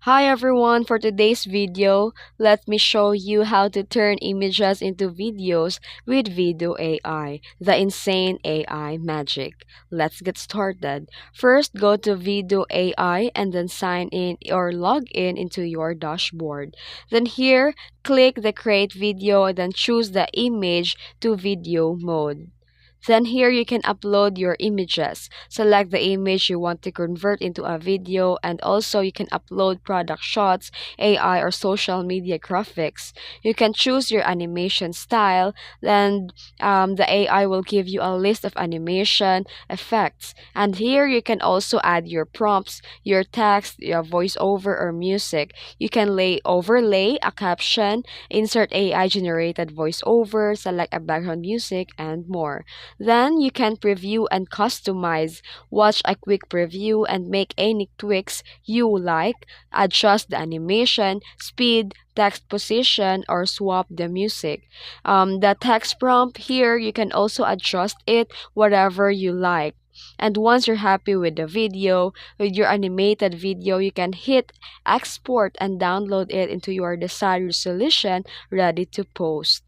Hi everyone, for today's video, let me show you how to turn images into videos with VIDU AI, the insane AI magic. Let's get started. First, go to VIDU AI and then sign in or log in into your dashboard. Then here, click the create video and then choose the image to video mode. Then here you can upload your images. Select the image you want to convert into a video, and also you can upload product shots, AI or social media graphics. You can choose your animation style, and the AI will give you a list of animation effects. And here you can also add your prompts, your text, your voiceover or music. You can overlay a caption, insert AI generated voiceover, select a background music, and more. Then you can preview and customize. Watch a quick preview and make any tweaks you like. Adjust the animation, speed, text position, or swap the music. The text prompt here, you can also adjust it whatever you like. And once you're happy with the video, with your animated video, you can hit export and download it into your desired resolution ready to post.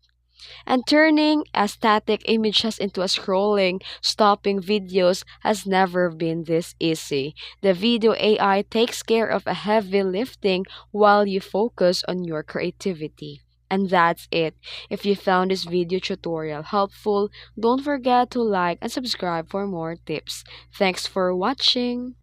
And turning a static images into a scrolling, stopping videos has never been this easy. The VIDU AI takes care of a heavy lifting while you focus on your creativity. And that's it. If you found this video tutorial helpful, don't forget to like and subscribe for more tips. Thanks for watching.